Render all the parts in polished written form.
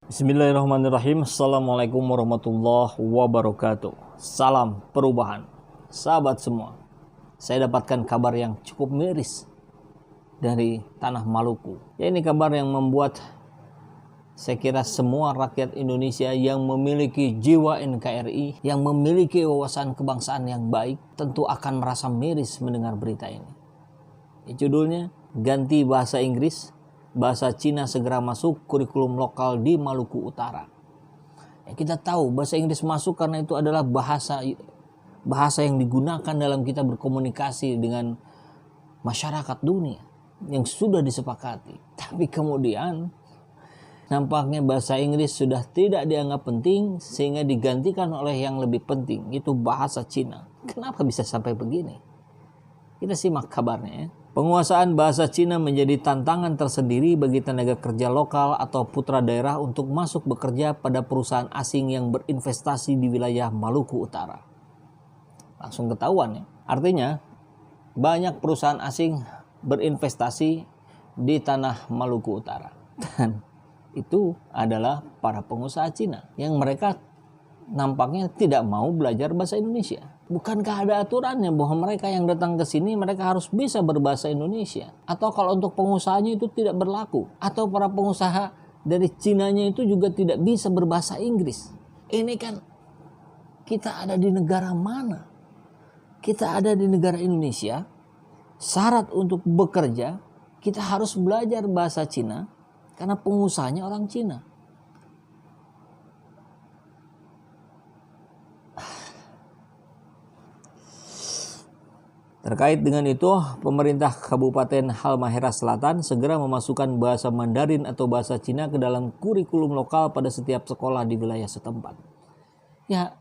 Bismillahirrahmanirrahim. Assalamualaikum warahmatullahi wabarakatuh. Salam perubahan. Sahabat semua, saya dapatkan kabar yang cukup miris dari tanah Maluku. Ya, ini kabar yang membuat saya kira semua rakyat Indonesia yang memiliki jiwa NKRI, yang memiliki wawasan kebangsaan yang baik, tentu akan merasa miris mendengar berita ini. Judulnya, ganti bahasa Inggris, bahasa Cina segera masuk kurikulum lokal di Maluku Utara. Ya, kita tahu bahasa Inggris masuk karena itu adalah bahasa yang digunakan dalam kita berkomunikasi dengan masyarakat dunia yang sudah disepakati. Tapi kemudian nampaknya bahasa Inggris sudah tidak dianggap penting sehingga digantikan oleh yang lebih penting, yaitu bahasa Cina. Kenapa bisa sampai begini? Kita simak kabarnya ya. Penguasaan bahasa Cina menjadi tantangan tersendiri bagi tenaga kerja lokal atau putra daerah untuk masuk bekerja pada perusahaan asing yang berinvestasi di wilayah Maluku Utara. Langsung ketahuan ya. Artinya, banyak perusahaan asing berinvestasi di tanah Maluku Utara. Dan itu adalah para pengusaha Cina yang mereka nampaknya tidak mau belajar bahasa Indonesia. Bukankah ada aturannya bahwa mereka yang datang ke sini mereka harus bisa berbahasa Indonesia? Atau kalau untuk pengusahanya itu tidak berlaku? Atau para pengusaha dari Cinanya itu juga tidak bisa berbahasa Inggris? Ini kan kita ada di negara mana? Kita ada di negara Indonesia. Syarat untuk bekerja kita harus belajar bahasa Cina karena pengusahanya orang Cina. Terkait dengan itu, pemerintah Kabupaten Halmahera Selatan segera memasukkan bahasa Mandarin atau bahasa Cina ke dalam kurikulum lokal pada setiap sekolah di wilayah setempat. Ya,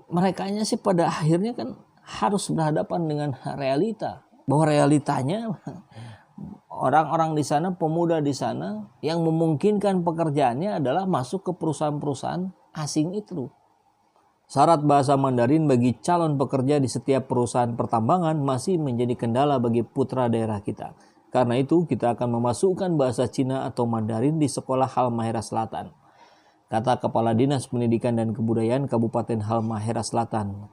merekanya sih pada akhirnya kan harus berhadapan dengan realita. Bahwa realitanya orang-orang di sana, pemuda di sana yang memungkinkan pekerjaannya adalah masuk ke perusahaan-perusahaan asing itu. Syarat bahasa Mandarin bagi calon pekerja di setiap perusahaan pertambangan masih menjadi kendala bagi putra daerah kita. Karena itu kita akan memasukkan bahasa Cina atau Mandarin di sekolah Halmahera Selatan, kata Kepala Dinas Pendidikan dan Kebudayaan Kabupaten Halmahera Selatan,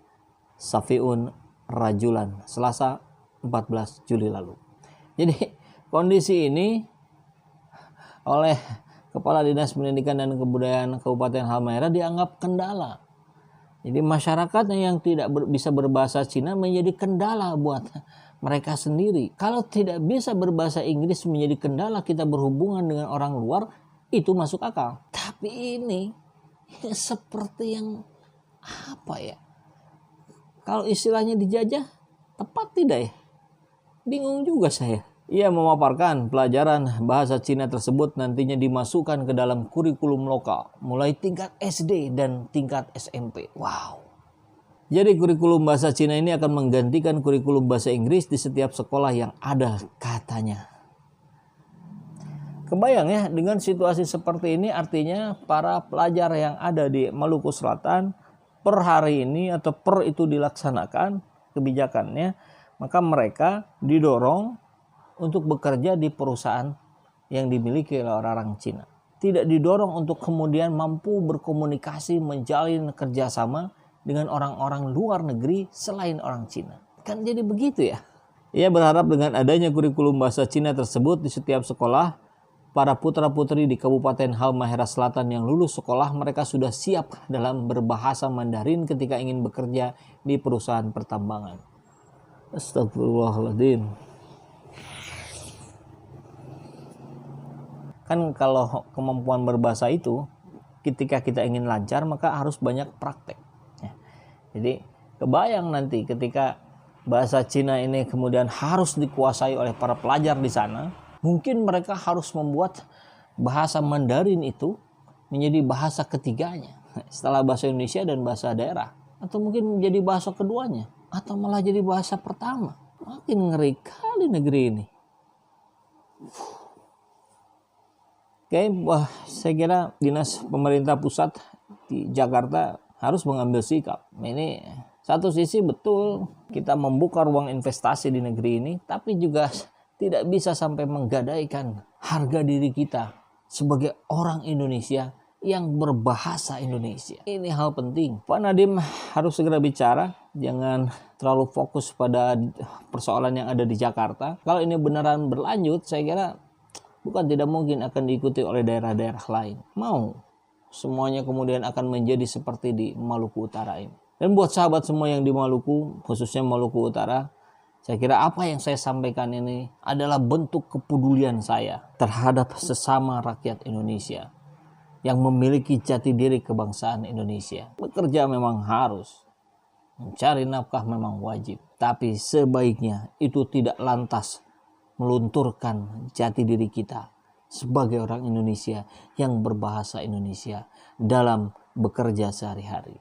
Safiun Rajulan, Selasa 14 Juli lalu. Jadi kondisi ini oleh Kepala Dinas Pendidikan dan Kebudayaan Kabupaten Halmahera dianggap kendala. Jadi masyarakat yang tidak bisa berbahasa Cina menjadi kendala buat mereka sendiri. Kalau tidak bisa berbahasa Inggris menjadi kendala kita berhubungan dengan orang luar, itu masuk akal. Tapi ini seperti yang apa ya? Kalau istilahnya dijajah, tepat tidak ya? Bingung juga saya. Ia memaparkan pelajaran bahasa Cina tersebut nantinya dimasukkan ke dalam kurikulum lokal mulai tingkat SD dan tingkat SMP. Wow. Jadi kurikulum bahasa Cina ini akan menggantikan kurikulum bahasa Inggris di setiap sekolah yang ada katanya. Kebayang ya, dengan situasi seperti ini artinya para pelajar yang ada di Maluku Selatan per hari ini atau per itu dilaksanakan kebijakannya, maka mereka didorong untuk bekerja di perusahaan yang dimiliki oleh orang-orang Cina. Tidak didorong untuk kemudian mampu berkomunikasi, menjalin kerjasama dengan orang-orang luar negeri selain orang Cina. Kan jadi begitu ya. Ia berharap dengan adanya kurikulum bahasa Cina tersebut di setiap sekolah, para putra-putri di Kabupaten Halmahera Selatan yang lulus sekolah mereka sudah siap dalam berbahasa Mandarin ketika ingin bekerja di perusahaan pertambangan. Astagfirullahaladzim. Kan kalau kemampuan berbahasa itu ketika kita ingin lancar maka harus banyak praktek ya. Jadi kebayang nanti ketika bahasa Cina ini kemudian harus dikuasai oleh para pelajar di sana, mungkin mereka harus membuat bahasa Mandarin itu menjadi bahasa ketiganya setelah bahasa Indonesia dan bahasa daerah, atau mungkin menjadi bahasa keduanya, atau malah jadi bahasa pertama. Makin ngeri kali negeri ini. Oke, saya kira dinas pemerintah pusat di Jakarta harus mengambil sikap. Ini satu sisi betul kita membuka ruang investasi di negeri ini, tapi juga tidak bisa sampai menggadaikan harga diri kita sebagai orang Indonesia yang berbahasa Indonesia. Ini hal penting. Pak Nadiem harus segera bicara, jangan terlalu fokus pada persoalan yang ada di Jakarta. Kalau ini beneran berlanjut, saya kira bukan tidak mungkin akan diikuti oleh daerah-daerah lain. Mau semuanya kemudian akan menjadi seperti di Maluku Utara ini. Dan buat sahabat semua yang di Maluku, khususnya Maluku Utara, saya kira apa yang saya sampaikan ini adalah bentuk kepedulian saya terhadap sesama rakyat Indonesia yang memiliki jati diri kebangsaan Indonesia. Bekerja memang harus, mencari nafkah memang wajib, tapi sebaiknya itu tidak lantas melunturkan jati diri kita sebagai orang Indonesia yang berbahasa Indonesia dalam bekerja sehari-hari.